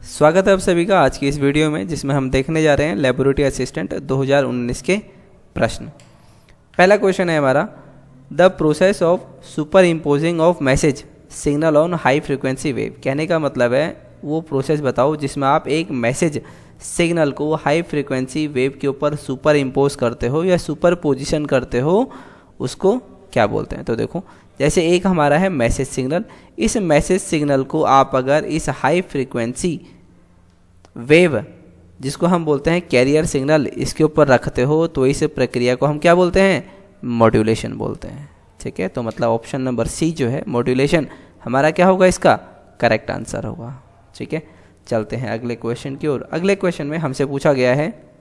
स्वागत है आप सभी का आज की इस वीडियो में, जिसमें हम देखने जा रहे हैं लेबोरेटरी असिस्टेंट 2019 के प्रश्न। पहला क्वेश्चन है हमारा, the process of super imposing of message signal on high frequency wave. कहने का मतलब है वो प्रोसेस बताओ जिसमें आप एक मैसेज सिग्नल को हाई फ्रीक्वेंसी वेव के ऊपर सुपर इम्पोज करते हो या सुपर पोजिशन करते हो, उसको क्या बोलते हैं। तो देखो, जैसे एक हमारा है मैसेज सिग्नल, इस मैसेज सिग्नल को आप अगर इस हाई फ्रीक्वेंसी वेव जिसको हम बोलते हैं कैरियर सिग्नल, इसके ऊपर रखते हो तो इस प्रक्रिया को हम क्या बोलते हैं, मॉड्यूलेशन बोलते हैं। ठीक है, तो मतलब ऑप्शन नंबर सी जो है मॉड्यूलेशन हमारा क्या होगा, इसका करेक्ट आंसर होगा। ठीक है, चलते हैं अगले क्वेश्चन की ओर। अगले क्वेश्चन में हमसे पूछा गया है,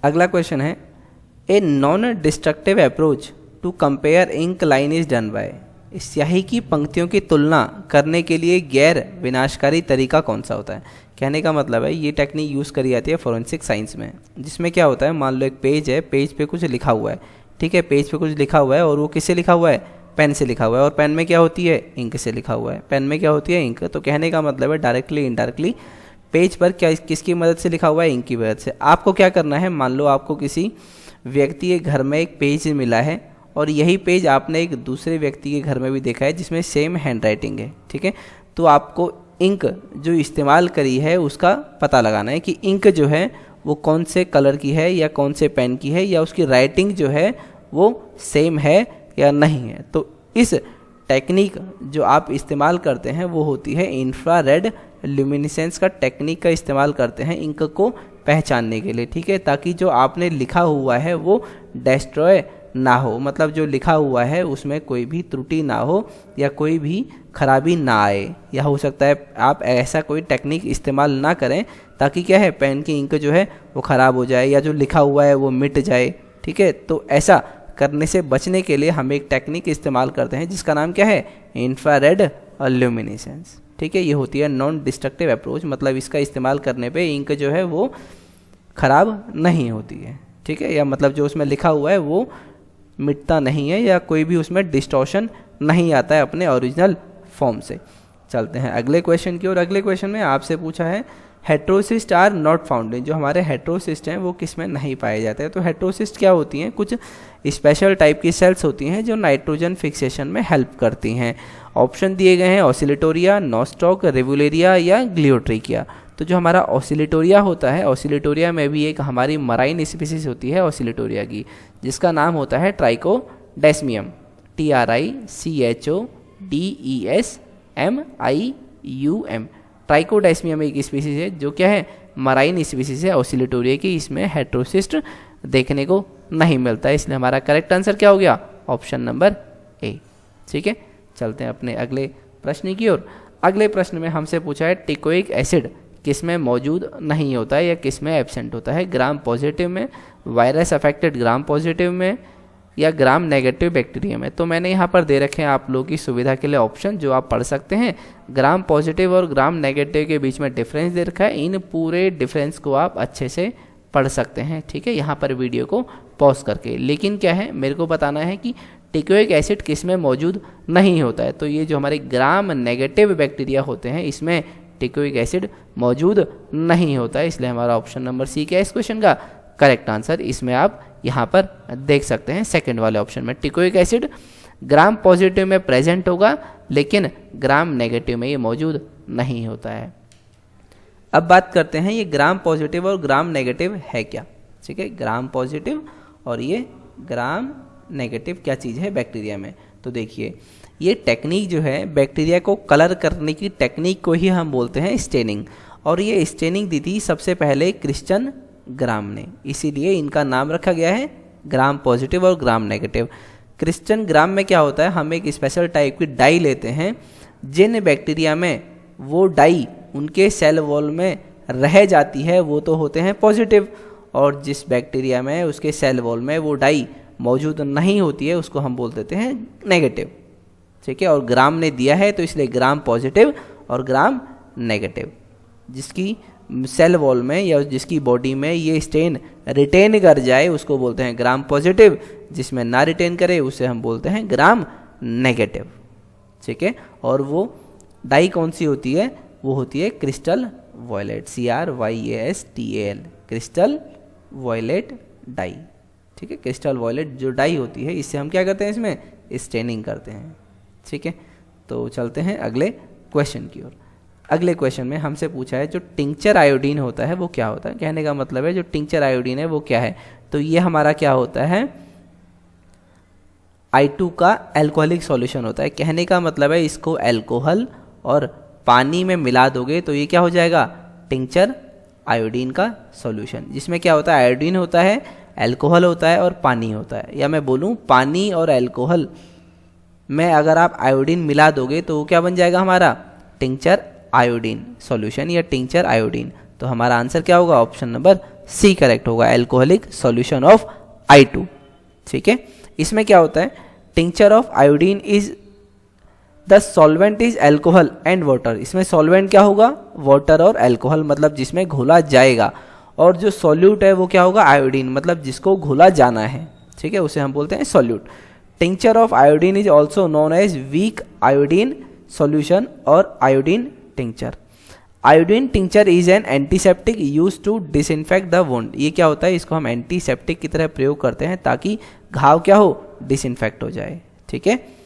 अगला क्वेश्चन है, a non destructive approach to compare ink line is done by. स्याही की पंक्तियों की तुलना करने के लिए गैर विनाशकारी तरीका कौन सा होता है। कहने का मतलब है ये टेक्निक यूज़ करी जाती है फोरेंसिक साइंस में, जिसमें क्या होता है, मान लो एक पेज है, पेज पे कुछ लिखा हुआ है। ठीक है, पेज पे कुछ लिखा हुआ है और वो किससे लिखा हुआ है, पेन से लिखा हुआ है, और पेन में क्या होती है, इंक से लिखा हुआ है। पेन में क्या होती है, इंक। तो कहने का मतलब है डायरेक्टली इनडायरेक्टली पेज पर क्या किसकी मदद से लिखा हुआ है, इंक की मदद से। आपको क्या करना है, मान लो आपको किसी व्यक्ति के घर में एक पेज मिला है और यही पेज आपने एक दूसरे व्यक्ति के घर में भी देखा है जिसमें सेम हैंड राइटिंग है। ठीक है, तो आपको इंक जो इस्तेमाल करी है उसका पता लगाना है कि इंक जो है वो कौन से कलर की है या कौन से पेन की है, या उसकी राइटिंग जो है वो सेम है या नहीं है। तो इस टेक्निक जो आप इस्तेमाल करते हैं वो होती है इंफ्रारेड ल्यूमिनेसेंस का टेक्निक का इस्तेमाल करते हैं इंक को पहचानने के लिए। ठीक है, ताकि जो आपने लिखा हुआ है वो डिस्ट्रॉय ना हो, मतलब जो लिखा हुआ है उसमें कोई भी त्रुटि ना हो या कोई भी खराबी ना आए, या हो सकता है आप ऐसा कोई टेक्निक इस्तेमाल ना करें ताकि क्या है, पेन की इंक जो है वो ख़राब हो जाए या जो लिखा हुआ है वो मिट जाए। ठीक है, तो ऐसा करने से बचने के लिए हम एक टेक्निक इस्तेमाल करते हैं जिसका नाम क्या है, इंफ्रारेड ल्यूमिनेसेंस। ठीक है, ये होती है नॉन डिस्ट्रक्टिव अप्रोच, मतलब इसका इस्तेमाल करने पे इंक जो है वो ख़राब नहीं होती है। ठीक है, या मतलब जो उसमें लिखा हुआ है वो मिटता नहीं है या कोई भी उसमें डिस्टॉर्शन नहीं आता है अपने ओरिजिनल फॉर्म से। चलते हैं अगले क्वेश्चन की ओर। अगले क्वेश्चन में आपसे पूछा है, heterocysts are not found in. जो हमारे हेट्रोसिस्ट हैं वो किस में नहीं पाए जाते हैं। तो हेट्रोसिस्ट क्या होती हैं, कुछ स्पेशल टाइप की सेल्स होती हैं जो नाइट्रोजन फिक्सेशन में हेल्प करती हैं। ऑप्शन दिए गए हैं ऑसिलेटोरिया, नॉस्टॉक, रेवुलेरिया या ग्लियोट्रिकिया। तो जो हमारा ऑसिलेटोरिया होता है, ऑसिलेटोरिया में भी एक हमारी मराइन स्पीसीज होती है ऑसिलेटोरिया की, जिसका नाम होता है ट्राइकोडेस्मियम, TRICHODESMIUM। ट्राइकोडेस्मियम एक स्पीसीज है जो क्या है, मराइन स्पीसीज है ऑसिलेटोरिया की। इसमें हेट्रोसिस्ट देखने को नहीं मिलता है, इसलिए हमारा करेक्ट आंसर क्या हो गया, ऑप्शन नंबर ए। ठीक है, चलते हैं अपने अगले प्रश्न की ओर। अगले प्रश्न में हमसे पूछा है, टिकोइक एसिड किस में मौजूद नहीं होता है या किस में एब्सेंट होता है। ग्राम पॉजिटिव में, वायरस अफेक्टेड ग्राम पॉजिटिव में, या ग्राम नेगेटिव बैक्टीरिया में। तो मैंने यहाँ पर दे रखे हैं आप लोगों की सुविधा के लिए ऑप्शन जो आप पढ़ सकते हैं। ग्राम पॉजिटिव और ग्राम नेगेटिव के बीच में डिफरेंस दे रखा है, इन पूरे डिफरेंस को आप अच्छे से पढ़ सकते हैं। ठीक है, यहाँ पर वीडियो को पॉज करके। लेकिन क्या है, मेरे को बताना है कि टिकोइक एसिड किस में मौजूद नहीं होता है। तो ये जो हमारे ग्राम नेगेटिव बैक्टीरिया होते हैं इसमें टिकोइक एसिड मौजूद नहीं होता है, इसलिए हमारा ऑप्शन नंबर सी क्या है इस क्वेश्चन का करेक्ट आंसर। इसमें आप यहाँ पर देख सकते हैं सेकंड वाले ऑप्शन में टिकोइक एसिड ग्राम पॉजिटिव में प्रेजेंट होगा लेकिन ग्राम नेगेटिव में ये मौजूद नहीं होता है। अब बात करते हैं ये ग्राम पॉजिटिव और ग्राम नेगेटिव है क्या। ठीक है, ग्राम पॉजिटिव और ये ग्राम नेगेटिव क्या चीज़ है बैक्टीरिया में। तो देखिए, ये टेक्निक जो है बैक्टीरिया को कलर करने की टेक्निक को ही हम बोलते हैं स्टेनिंग, और ये स्टेनिंग दी थी सबसे पहले क्रिश्चियन ग्राम ने, इसीलिए इनका नाम रखा गया है ग्राम पॉजिटिव और ग्राम नेगेटिव। क्रिश्चियन ग्राम में क्या होता है, हम एक स्पेशल टाइप की डाई लेते हैं, जिन बैक्टीरिया में वो डाई उनके सेल वॉल में रह जाती है वो तो होते हैं पॉजिटिव, और जिस बैक्टीरिया में उसके सेल वॉल में वो डाई मौजूद नहीं होती है उसको हम बोल देते हैं नेगेटिव। ठीक है, और ग्राम ने दिया है तो इसलिए ग्राम पॉजिटिव और ग्राम नेगेटिव। जिसकी सेल वॉल में या जिसकी बॉडी में ये स्टेन रिटेन कर जाए उसको बोलते हैं ग्राम पॉजिटिव, जिसमें ना रिटेन करे उसे हम बोलते हैं ग्राम नेगेटिव। ठीक है। और वो डाई कौन सी होती है, वो होती है crystal violet, CRYASTAL, crystal violet dye, ठीक है। क्रिस्टल वॉयलेट जो डाई होती है, इससे हम क्या करते हैं, इसमें स्टेनिंग करते हैं, ठीक है। तो चलते हैं अगले क्वेश्चन की ओर। अगले क्वेश्चन में हमसे पूछा है जो टिंचर आयोडीन होता है वो क्या होता है। कहने का मतलब है जो टिंचर आयोडीन है वो क्या है। तो ये हमारा क्या होता है, I2 का एल्कोहलिक सॉल्यूशन होता है। कहने का मतलब है इसको अल्कोहल और पानी में मिला दोगे तो ये क्या हो जाएगा, टिंचर आयोडीन का सॉल्यूशन, जिसमें क्या होता है, आयोडीन होता है, अल्कोहल होता है और पानी होता है। या मैं बोलूँ पानी और अल्कोहल में अगर आप आयोडीन मिला दोगे तो वो क्या बन जाएगा हमारा, टिंचर आयोडीन सॉल्यूशन या टिंचर आयोडीन। तो हमारा आंसर क्या होगा, ऑप्शन नंबर सी करेक्ट होगा, एल्कोहलिक सॉल्यूशन ऑफ I2, ठीक है। इसमें क्या होता है, tincture of iodine is the solvent is alcohol and water. इसमें सॉल्वेंट क्या होगा, वाटर और अल्कोहल, मतलब जिसमें घोला जाएगा, और जो सॉल्यूट है वो क्या होगा, आयोडीन, मतलब जिसको घोला जाना है, ठीक है, उसे हम बोलते हैं solute. Tincture of iodine is also known as weak iodine solution और iodine tincture. Iodine tincture is an antiseptic use to disinfect the wound. ये क्या होता है, इसको हम एंटीसेप्टिक की तरह प्रयोग करते हैं ताकि घाव क्या हो, डिसइंफेक्ट हो जाए, ठीक है।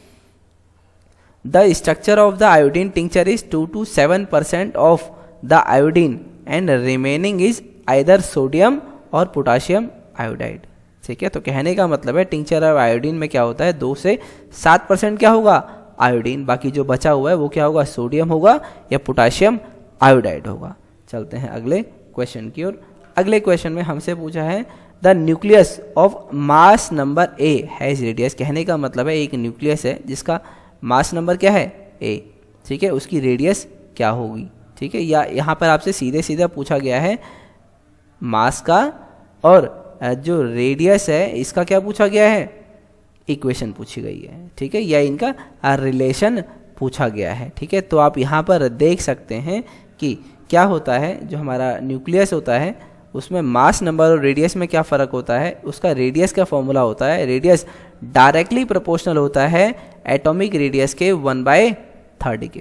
The structure of the iodine tincture is 2 to 7% of the iodine and remaining is either sodium और पोटाशियम आयोडाइड, ठीक है। तो कहने का मतलब है टिंचर ऑफ आयोडीन में क्या होता है, 2 से 7% क्या होगा, आयोडीन, बाकी जो बचा हुआ है वो क्या होगा, सोडियम होगा या पोटाशियम आयोडाइड होगा। चलते हैं अगले क्वेश्चन की ओर। अगले क्वेश्चन में हमसे पूछा है the nucleus of mass number A has radius. कहने का मतलब है एक न्यूक्लियस है जिसका मास नंबर क्या है, A, ठीक है, उसकी रेडियस क्या होगी, ठीक है। या यहाँ पर आपसे सीधे सीधे पूछा गया है मास का, और जो रेडियस है इसका क्या पूछा गया है, इक्वेशन पूछी गई है, ठीक है, या इनका रिलेशन पूछा गया है, ठीक है। तो आप यहाँ पर देख सकते हैं कि क्या होता है, जो हमारा न्यूक्लियस होता है उसमें मास नंबर और रेडियस में क्या फ़र्क होता है। उसका रेडियस का फॉर्मूला होता है, रेडियस डायरेक्टली प्रोपोर्शनल होता है एटॉमिक रेडियस के 1/30 के,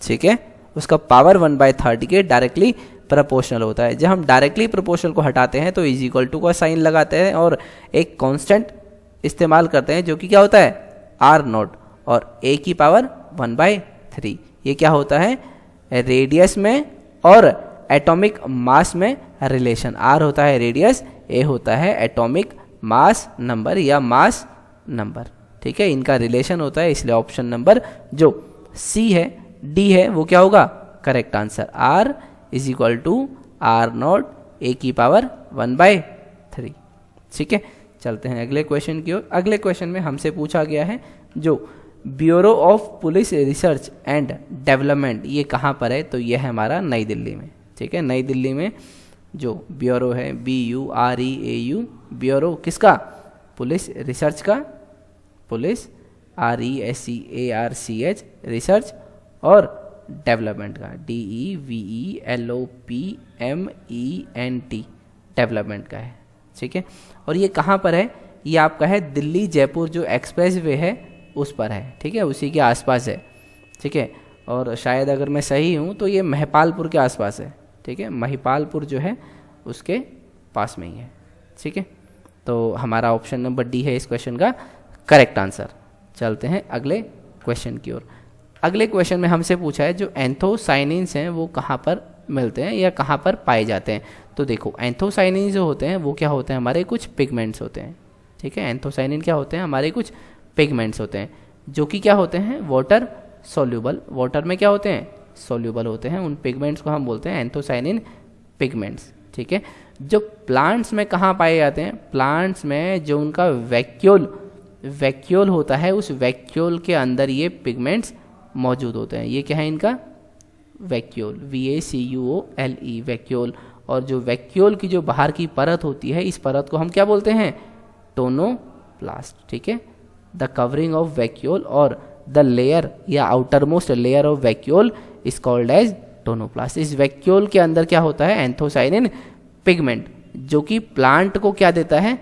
ठीक है। उसका पावर 1/30 के डायरेक्टली प्रोपोर्शनल होता है। जब हम डायरेक्टली प्रोपोर्शनल को हटाते हैं तो इज इक्वल टू का साइन लगाते हैं और एक कांस्टेंट इस्तेमाल करते हैं जो कि क्या होता है, R0, और A की पावर 1/3। ये क्या होता है, रेडियस में और एटॉमिक मास में रिलेशन। R होता है रेडियस, A होता है एटॉमिक मास नंबर या मास नंबर, ठीक है। इनका रिलेशन होता है, इसलिए ऑप्शन नंबर जो C है, D है, वो क्या होगा, correct answer. R is equal to R0 A की पावर 1/3, ठीक है। चलते हैं अगले क्वेश्चन की ओर। अगले क्वेश्चन में हमसे पूछा गया है जो bureau of police research and development, ये कहाँ पर है, तो ये है हमारा नई दिल्ली में, ठीक है। नई दिल्ली में जो ब्यूरो है, BUREAU, ब्यूरो किसका, पुलिस रिसर्च का, पुलिस RESEARCH रिसर्च, और डेवलपमेंट का DEVELOPMENT डेवलपमेंट का है, ठीक है। और ये कहाँ पर है, ये आपका है दिल्ली जयपुर जो एक्सप्रेस वे है उस पर है, ठीक है, उसी के आसपास है, ठीक है। और शायद अगर मैं सही हूँ तो ये महिपालपुर के आसपास है, ठीक है, महिपालपुर जो है उसके पास में ही है, ठीक है। तो हमारा ऑप्शन नंबर D है इस क्वेश्चन का करेक्ट आंसर। चलते हैं अगले क्वेश्चन की ओर। अगले क्वेश्चन में हमसे पूछा है जो एंथोसाइनिन्स हैं वो कहाँ पर मिलते हैं या कहाँ पर पाए जाते हैं। तो देखो एंथोसाइनिन जो होते हैं वो क्या होते हैं, हमारे कुछ पिगमेंट्स होते हैं, ठीक है। एंथोसाइनिन क्या होते हैं, हमारे कुछ पिगमेंट्स होते हैं जो कि क्या होते हैं, वाटर सोल्यूबल, वाटर में क्या होते हैं, सोल्यूबल होते हैं। उन पिगमेंट्स को हम बोलते हैं एंथोसाइनिन पिगमेंट्स, ठीक है। जो प्लांट्स में कहाँ पाए जाते हैं, प्लांट्स में जो उनका वैक्यूल होता है, उस वैक्यूल के अंदर ये पिगमेंट्स मौजूद होते हैं। ये क्या है इनका, वैक्यूल, VACUOLE, वैक्यूल। और जो वैक्यूल की जो बाहर की परत होती है, इस परत को हम क्या बोलते हैं, टोनोप्लास्ट, ठीक है। द कवरिंग ऑफ वैक्यूल और द लेयर या outer most layer of vacuole is called as tonoplast. इस वैक्यूल के अंदर क्या होता है, एंथोसाइनिन पिगमेंट, जो कि प्लांट को क्या देता है,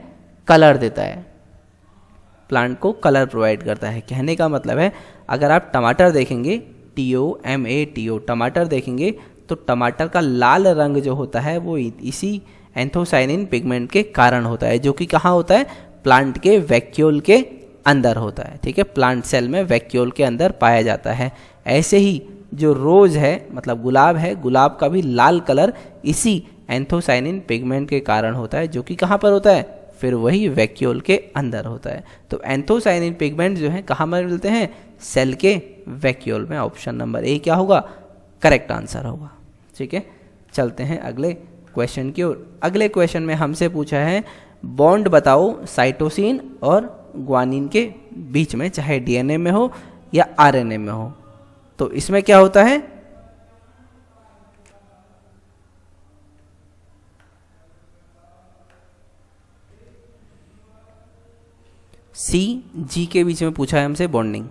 कलर देता है, प्लांट को कलर प्रोवाइड करता है। कहने का मतलब है अगर आप टमाटर देखेंगे, TOMATO टमाटर देखेंगे, तो टमाटर का लाल रंग जो होता है वो इसी एंथोसाइनिन पिगमेंट के कारण होता है, जो कि कहाँ होता है, प्लांट के वैक्यूल के अंदर होता है। ठीक है, प्लांट सेल में वैक्यूल के अंदर पाया जाता है। ऐसे ही जो रोज है मतलब गुलाब है, गुलाब का भी लाल कलर इसी एंथोसाइनिन पिगमेंट के कारण होता है, जो कि कहाँ पर होता है, फिर वही वैक्यूल के अंदर होता है। तो एंथोसाइनिन पिगमेंट जो है कहाँ पर मिलते हैं, सेल के वैक्यूल में। ऑप्शन नंबर ए क्या होगा, करेक्ट आंसर होगा। ठीक है, चलते हैं अगले क्वेश्चन की ओर। अगले क्वेश्चन में हमसे पूछा है बॉन्ड बताओ साइटोसिन और ग्वानिन के बीच में, चाहे DNA में हो या RNA में हो। तो इसमें क्या होता है, C-G के बीच में पूछा है हमसे बॉन्डिंग।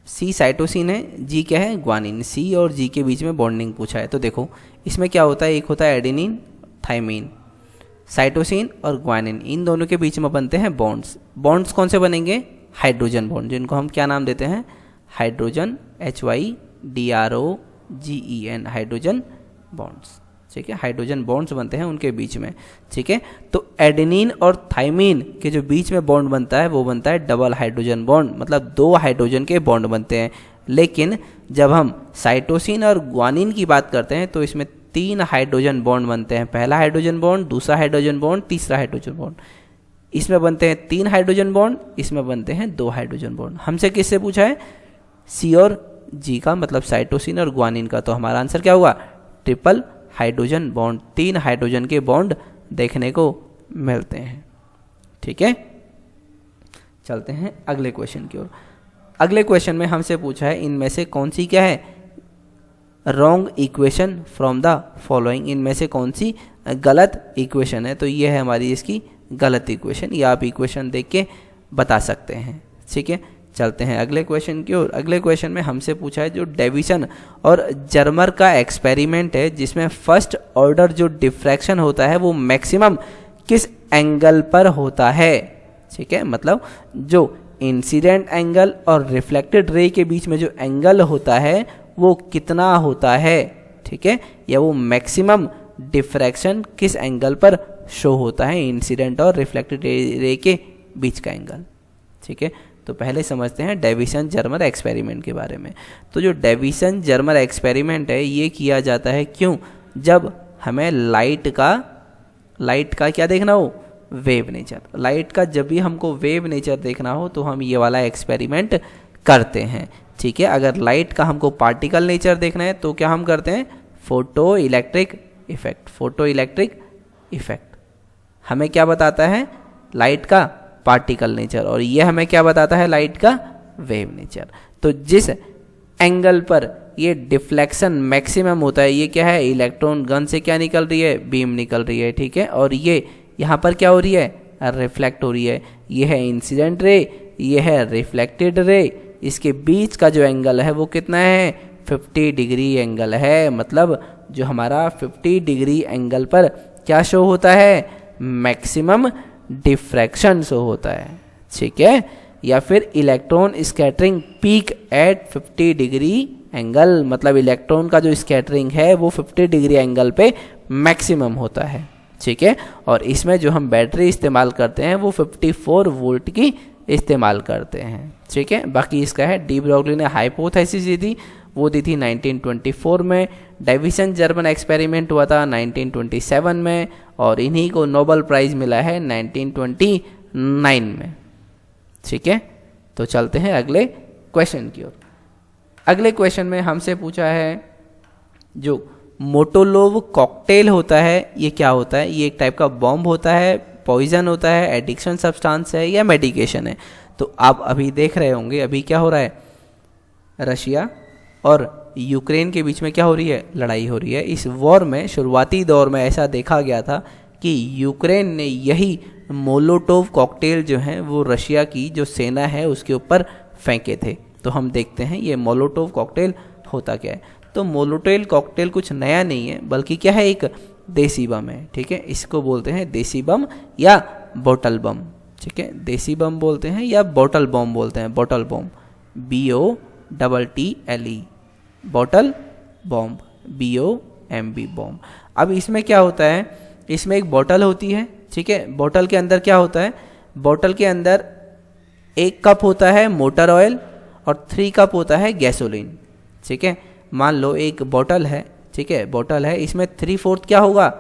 C साइटोसिन है, G क्या है, ग्वानिन। C और G के बीच में बॉन्डिंग पूछा है। तो देखो इसमें क्या होता है, एक होता है एडेनिन, थाइमिन। साइटोसिन और ग्वानिन इन दोनों के बीच में बनते हैं बॉन्ड्स। बॉन्ड्स कौन से बनेंगे, हाइड्रोजन बॉन्ड, जिनको हम क्या नाम देते हैं, हाइड्रोजन, HYDROGEN, हाइड्रोजन बॉन्ड्स। ठीक है, हाइड्रोजन बॉन्ड्स बनते हैं उनके बीच में। ठीक है, तो एडेनिन और थाइमिन के जो बीच में बॉन्ड बनता है वो बनता है डबल हाइड्रोजन बॉन्ड, मतलब 2 हाइड्रोजन के बॉन्ड बनते हैं। लेकिन जब हम साइटोसिन और ग्वानिन की बात करते हैं तो इसमें 3 हाइड्रोजन बॉन्ड बनते हैं। पहला हाइड्रोजन बॉन्ड, दूसरा हाइड्रोजन बॉन्ड, तीसरा हाइड्रोजन बॉन्ड। इसमें बनते हैं 3 हाइड्रोजन बॉन्ड, इसमें बनते हैं 2 हाइड्रोजन बॉन्ड। हमसे किससे पूछा है, C और G का, मतलब साइटोसिन और ग्वानिन का। तो हमारा आंसर क्या होगा, ट्रिपल हाइड्रोजन बॉन्ड। 3 हाइड्रोजन के बॉन्ड देखने को मिलते हैं। ठीक है, चलते हैं अगले क्वेश्चन की ओर। अगले क्वेश्चन में हमसे पूछा है इनमें से कौन सी क्या है, wrong equation from the following, इनमें से कौन सी गलत इक्वेशन है। तो ये है हमारी इसकी गलत इक्वेशन, या आप इक्वेशन देख के बता सकते हैं। ठीक है, चलते हैं अगले क्वेश्चन की ओर। अगले क्वेश्चन में हमसे पूछा है जो डेविसन और जर्मर का एक्सपेरिमेंट है, जिसमें फर्स्ट ऑर्डर जो डिफ्रैक्शन होता है वो मैक्सिमम किस एंगल पर होता है। ठीक है, मतलब जो इंसिडेंट एंगल और रिफ्लेक्टेड रे के बीच में जो एंगल होता है वो कितना होता है। ठीक है, या वो मैक्सिमम डिफ्रैक्शन किस एंगल पर शो होता है, इंसिडेंट और रिफ्लेक्टेड रे के बीच का एंगल। ठीक है, तो पहले समझते हैं डेविसन जर्मर एक्सपेरिमेंट के बारे में। तो जो डेविसन जर्मर एक्सपेरिमेंट है ये किया जाता है क्यों, जब हमें लाइट का क्या देखना हो, वेव नेचर। लाइट का जब भी हमको वेव नेचर देखना हो तो हम ये वाला एक्सपेरिमेंट करते हैं। ठीक है, अगर लाइट का हमको पार्टिकल नेचर देखना है तो क्या हम करते हैं, photo electric effect. Photo electric effect हमें क्या बताता है, लाइट का पार्टिकल नेचर, और ये हमें क्या बताता है, लाइट का वेव नेचर। तो जिस एंगल पर ये डिफ्लेक्शन मैक्सिमम होता है, ये क्या है, इलेक्ट्रॉन गन से क्या निकल रही है, बीम निकल रही है। ठीक है, और ये यहाँ पर क्या हो रही है, रिफ्लेक्ट हो रही है। ये है इंसिडेंट रे, ये है रिफ्लेक्टेड रे। इसके बीच का जो एंगल है वो कितना है, 50 डिग्री एंगल है। मतलब जो हमारा 50 डिग्री एंगल पर क्या शो होता है, मैक्सिमम डिफ्रैक्शन शो होता है। ठीक है, या फिर electron scattering peak at 50 degree angle, मतलब इलेक्ट्रॉन का जो स्कैटरिंग है वो 50 डिग्री एंगल पे मैक्सिमम होता है। ठीक है, और इसमें जो हम बैटरी इस्तेमाल करते हैं वो 54 वोल्ट की इस्तेमाल करते हैं। ठीक है, बाकी इसका है डी ब्रॉगली ने हाइपोथेसिस दी थी, वो दी थी 1924 में। डेविसन जर्मन एक्सपेरिमेंट हुआ था 1927 में, और इन्हीं को नोबेल प्राइज मिला है 1929 में। ठीक है, तो चलते हैं अगले क्वेश्चन की ओर। अगले क्वेश्चन में हमसे पूछा है जो मोटोलोव कॉकटेल होता है ये क्या होता है, ये एक टाइप का बॉम्ब होता है, पॉइजन होता है, एडिक्शन सब्सटेंस है, या मेडिकेशन है। तो आप अभी देख रहे होंगे अभी क्या हो रहा है, रशिया और यूक्रेन के बीच में क्या हो रही है, लड़ाई हो रही है। इस वॉर में शुरुआती दौर में ऐसा देखा गया था कि यूक्रेन ने यही मोलोटोव कॉकटेल जो है वो रशिया की जो सेना है उसके ऊपर फेंके थे। तो हम देखते हैं ये मोलोटोव कॉकटेल होता क्या है। तो मोलोटोव कॉकटेल कुछ नया नहीं है, बल्कि क्या है, एक देसी बम है। ठीक है, इसको बोलते हैं देसी बम या बोतल बम। ठीक है, देसी बम बोलते हैं या बॉटल बॉम्ब बोलते हैं, bottle bomb, BOTTLE, bottle bomb, BOMB bomb. अब इसमें क्या होता है, इसमें एक बॉटल होती है, ठीक है, बॉटल के अंदर क्या होता है, बॉटल के अंदर 1 कप होता है मोटर ऑयल और 3 कप होता है गैसोलीन, ठीक है। मान लो एक बॉटल है, ठीक है, बॉटल है, इसमें 3/4 क्या होगा,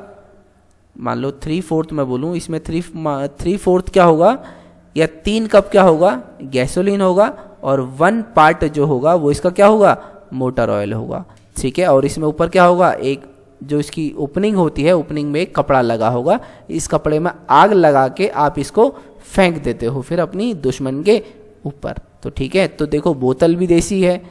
मान लो 3/4 मैं बोलूँ, इसमें 3/4 क्या होगा, या 3 कप क्या होगा, गैसोलीन होगा, और 1 पार्ट जो होगा वो इसका क्या होगा, मोटर ऑयल होगा, ठीक है। और इसमें ऊपर क्या होगा, एक जो इसकी ओपनिंग होती है, ओपनिंग में एक कपड़ा लगा होगा, इस कपड़े में आग लगा के आप इसको फेंक देते हो फिर अपनी दुश्मन के ऊपर। तो ठीक है, तो देखो बोतल भी देसी है,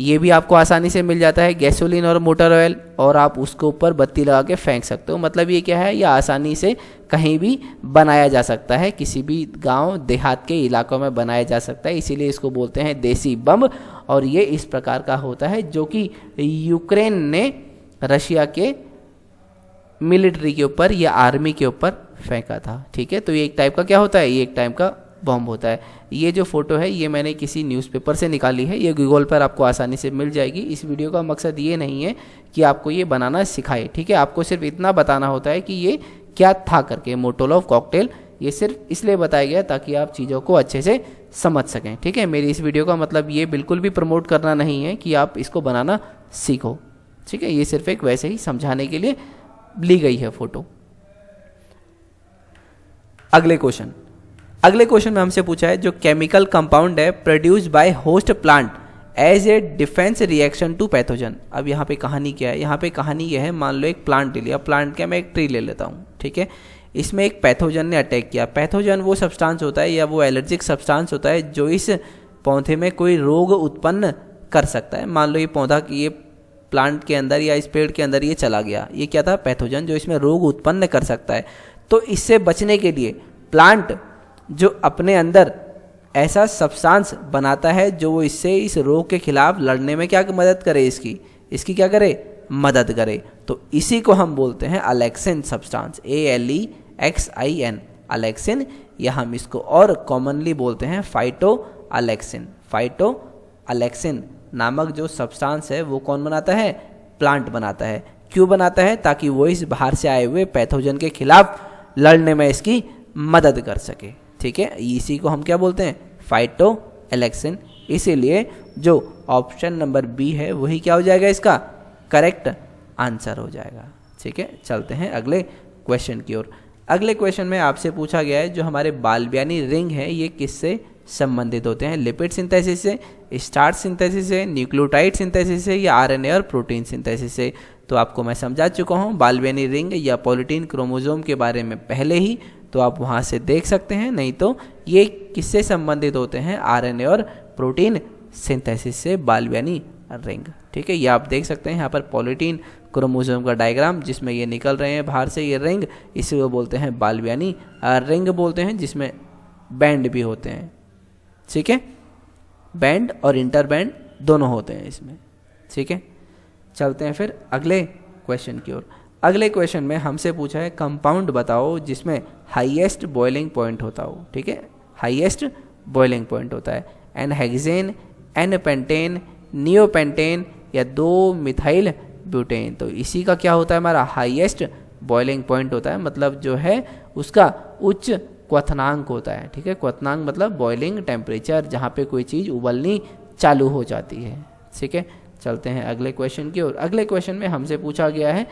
ये भी आपको आसानी से मिल जाता है, गैसोलीन और मोटर ऑयल, और आप उसके ऊपर बत्ती लगा के फेंक सकते हो। मतलब ये क्या है, ये आसानी से कहीं भी बनाया जा सकता है, किसी भी गांव देहात के इलाकों में बनाया जा सकता है, इसीलिए इसको बोलते हैं देसी बम। और ये इस प्रकार का होता है जो कि यूक्रेन ने रशिया के मिलिट्री के ऊपर या आर्मी के ऊपर फेंका था, ठीक है। तो ये एक टाइप का क्या होता है, ये एक टाइप का बॉम्ब होता है। ये जो फोटो है ये मैंने किसी न्यूज़पेपर से निकाली है, ये गूगल पर आपको आसानी से मिल जाएगी। इस वीडियो का मकसद ये नहीं है कि आपको ये बनाना सिखाए, ठीक है, आपको सिर्फ इतना बताना होता है कि ये क्या था करके, मोटोलोव कॉकटेल, ये सिर्फ इसलिए बताया गया ताकि आप चीज़ों को अच्छे से समझ सकें, ठीक है। मेरी इस वीडियो का मतलब ये बिल्कुल भी प्रमोट करना नहीं है कि आप इसको बनाना सीखो, ठीक है, ये सिर्फ एक वैसे ही समझाने के लिए ली गई है फोटो। अगले क्वेश्चन में हमसे पूछा है, जो केमिकल कंपाउंड है produce by host plant as a defence reaction to pathogen. अब यहाँ पे कहानी क्या है, यहाँ पे कहानी यह है, मान लो एक प्लांट ले लिया, प्लांट क्या, मैं एक ट्री ले लेता हूँ, ठीक है, इसमें एक पैथोजन ने अटैक किया। पैथोजन वो सब्सटेंस होता है या वो एलर्जिक सब्सटेंस होता है जो इस पौधे में कोई रोग उत्पन्न कर सकता है। मान लो ये पौधा, ये प्लांट के अंदर या इस पेड़ के अंदर ये चला गया, ये क्या था, पैथोजन, जो इसमें रोग उत्पन्न कर सकता है। तो इससे बचने के लिए प्लांट जो अपने अंदर ऐसा सब्सटेंस बनाता है जो वो इससे इस रोग के खिलाफ लड़ने में क्या मदद करे, इसकी क्या करे, मदद करे। तो इसी को हम बोलते हैं अलेक्सिन सब्सटेंस, ALEXIN, अलेक्सिन, या हम इसको और कॉमनली बोलते हैं फाइटो अलेक्सिन। फाइटो अलेक्सिन नामक जो सब्सटेंस है वो कौन बनाता है, प्लांट बनाता है। क्यों बनाता है, ताकि वो इस बाहर से आए हुए पैथोजन के खिलाफ लड़ने में इसकी मदद कर सके, ठीक है। इसी को हम क्या बोलते हैं, फाइटो एलेक्सिन। इसीलिए जो ऑप्शन नंबर बी है वही क्या हो जाएगा, इसका करेक्ट आंसर हो जाएगा, ठीक है। चलते हैं अगले क्वेश्चन की ओर। अगले क्वेश्चन में आपसे पूछा गया है, जो हमारे बाल्बियानी रिंग है ये किससे संबंधित होते हैं, लिपिड सिंथेसिस से, स्टार्च सिंथेसिस से, न्यूक्लियोटाइड सिंथेसिस से, या RNA और प्रोटीन सिंथेसिस से। तो आपको मैं समझा चुका हूँ बाल्बियानी रिंग या पॉलीटीन क्रोमोसोम के बारे में पहले ही, तो आप वहाँ से देख सकते हैं। नहीं तो ये किससे संबंधित होते हैं, RNA और प्रोटीन सिंथेसिस से बाल्बियानी रिंग, ठीक है। ये आप देख सकते हैं यहाँ पर पॉलीटीन क्रोमोसोम का डायग्राम, जिसमें ये निकल रहे हैं बाहर से ये रिंग, इसी को बोलते हैं बाल्बियानी रिंग बोलते हैं, जिसमें बैंड भी होते हैं, ठीक है, बैंड और इंटरबैंड दोनों होते हैं इसमें, ठीक है। चलते हैं फिर अगले क्वेश्चन की ओर। अगले क्वेश्चन में हमसे पूछा है, कंपाउंड बताओ जिसमें हाईएस्ट बॉइलिंग पॉइंट होता हो, ठीक है, हाईएस्ट बॉइलिंग पॉइंट होता है, एन-हेक्सेन, एन-पेंटेन, नियोपेंटेन या 2-मिथाइल ब्यूटेन। तो इसी का क्या होता है, हमारा हाईएस्ट बॉइलिंग पॉइंट होता है, मतलब जो है उसका उच्च क्वथनांक होता है, ठीक है। क्वथनांक मतलब बॉइलिंग टेम्परेचर, जहाँ पे कोई चीज़ उबलनी चालू हो जाती है, ठीक है। चलते हैं अगले क्वेश्चन की ओर। अगले क्वेश्चन में हमसे पूछा गया है,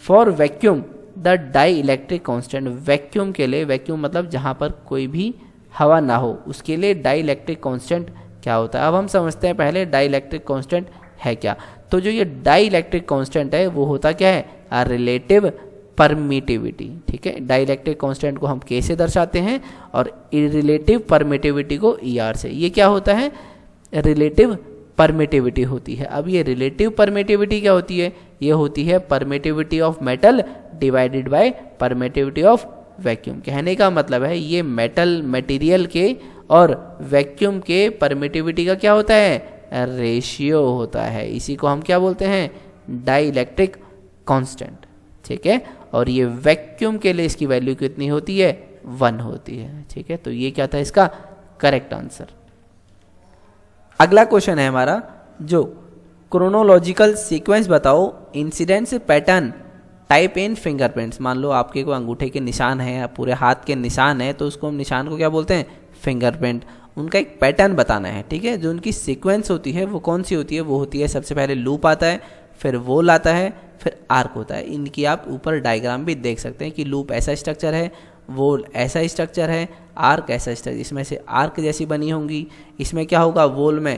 for vacuum the dielectric constant, vacuum के लिए, वैक्यूम मतलब जहाँ पर कोई भी हवा ना हो, उसके लिए डाई इलेक्ट्रिक कॉन्स्टेंट क्या होता है। अब हम समझते हैं पहले डाई इलेक्ट्रिक कॉन्स्टेंट है क्या। तो जो ये डाई इलेक्ट्रिक कॉन्स्टेंट है वो होता क्या है, रिलेटिव परमिटिविटी, ठीक है। डाई इलेक्ट्रिक कॉन्स्टेंट को हम K से दर्शाते हैं और रिलेटिव परमिटिविटी को ER से। ये क्या होता है, रिलेटिव परमिटिविटी होती है। अब ये रिलेटिव परमिटिविटी क्या होती है, ये होती है permittivity of metal divided by permittivity of vacuum. कहने का मतलब है ये मेटल मटेरियल के और वैक्यूम के परमिटिविटी का क्या होता है, रेशियो होता है। इसी को हम क्या बोलते हैं, डाई इलेक्ट्रिक कांस्टेंट, ठीक है। और ये वैक्यूम के लिए इसकी वैल्यू कितनी होती है, 1 होती है। ठीक है, तो ये क्या था इसका करेक्ट आंसर। अगला क्वेश्चन है हमारा, जो क्रोनोलॉजिकल सीक्वेंस बताओ incidence pattern type in fingerprints. मान लो आपके कोई अंगूठे के निशान है या पूरे हाथ के निशान है, तो उसको हम निशान को क्या बोलते हैं, फिंगरप्रिंट। उनका एक पैटर्न बताना है। ठीक है, जो उनकी सीक्वेंस होती है वो कौन सी होती है, वो होती है सबसे पहले लूप आता है, फिर वोल आता है, फिर आर्क होता है। इनकी आप ऊपर डायग्राम भी देख सकते हैं कि लूप ऐसा स्ट्रक्चर है, वोल ऐसा स्ट्रक्चर है, आर्क ऐसा स्ट्रक्चर। इसमें से आर्क जैसी बनी होंगी, इसमें क्या होगा, वोल में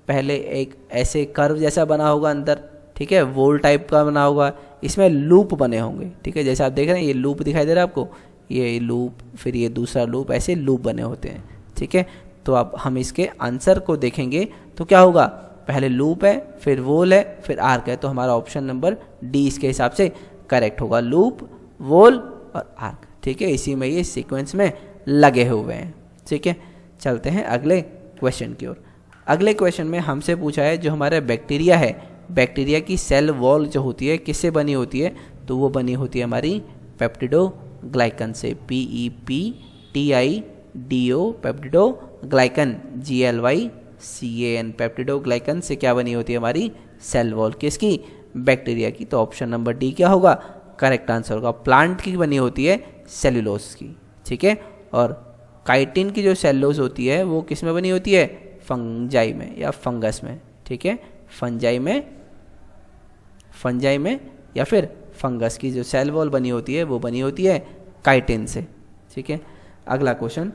पहले एक ऐसे कर्व जैसा बना होगा अंदर, ठीक है, वोल टाइप का बना होगा, इसमें लूप बने होंगे। ठीक है, जैसे आप देख रहे हैं ये लूप दिखाई दे रहा है आपको, ये लूप, फिर ये दूसरा लूप, ऐसे लूप बने होते हैं। ठीक है, तो अब हम इसके आंसर को देखेंगे तो क्या होगा, पहले लूप है, फिर वोल है, फिर आर्क है, तो हमारा ऑप्शन नंबर डी इसके हिसाब से करेक्ट होगा, लूप, वोल और आर्क। ठीक है, इसी में ये सीक्वेंस में लगे हुए हैं। ठीक है, चलते हैं अगले क्वेश्चन की ओर। अगले क्वेश्चन में हमसे पूछा है जो हमारा बैक्टीरिया है, बैक्टीरिया की सेल वॉल जो होती है किससे बनी होती है, तो वो बनी होती है हमारी पेप्टिडोग्लाइकन से, PEPTIDO पेप्टिडोग्लाइकन, GLYCAN, पेप्टिडोग्लाइकन से क्या बनी होती है हमारी सेल वॉल, किसकी, बैक्टीरिया की। तो ऑप्शन नंबर डी क्या होगा, करेक्ट आंसर होगा। प्लांट की बनी होती है सेल्यूलोज की। ठीक है, और काइटिन की जो सेल्यूलोज होती है वो किस में बनी होती है, फंजाई में या फंगस में। ठीक है, फंजाई में या फिर फंगस की जो सेल वॉल बनी होती है वो बनी होती है काइटिन से। ठीक है, अगला क्वेश्चन,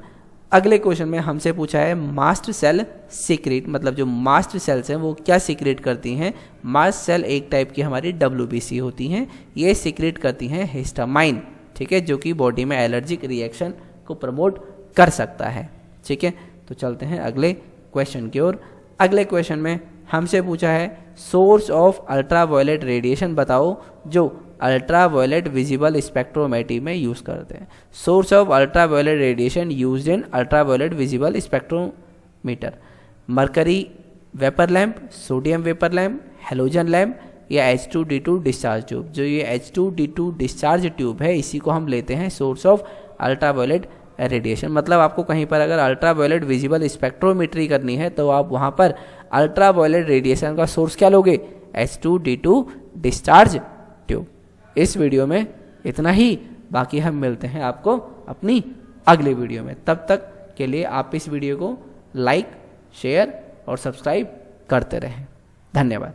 अगले क्वेश्चन में हमसे पूछा है मास्ट सेल सीक्रेट, मतलब जो मास्ट सेल्स हैं वो क्या सीक्रेट करती हैं। मास्ट सेल एक टाइप की हमारी WBC होती हैं, ये सीक्रेट करती हैं हिस्टामाइन। ठीक है, जो कि बॉडी में एलर्जिक रिएक्शन को प्रमोट कर सकता है। ठीक है, तो चलते हैं अगले क्वेश्चन की ओर। अगले क्वेश्चन में हमसे पूछा है सोर्स ऑफ अल्ट्रावायलेट रेडिएशन बताओ जो अल्ट्रावायलेट विजिबल स्पेक्ट्रोमेट्री में यूज़ करते हैं। Source of ultraviolet radiation used in ultraviolet visible spectrometer, mercury vapour lamp, sodium vapour lamp, halogen lamp या H2D2 डिस्चार्ज ट्यूब। जो ये H2D2 डिस्चार्ज ट्यूब है इसी को हम लेते हैं सोर्स ऑफ अल्ट्रावायलेट रेडिएशन। मतलब आपको कहीं पर अगर अल्ट्रावायलेट विजिबल स्पेक्ट्रोमेट्री करनी है तो आप वहाँ पर अल्ट्रावायलेट रेडिएशन का सोर्स क्या लोगे, H2D2 डिस्चार्ज ट्यूब। इस वीडियो में इतना ही, बाकी हम मिलते हैं आपको अपनी अगले वीडियो में। तब तक के लिए आप इस वीडियो को लाइक, शेयर और सब्सक्राइब करते रहें। धन्यवाद।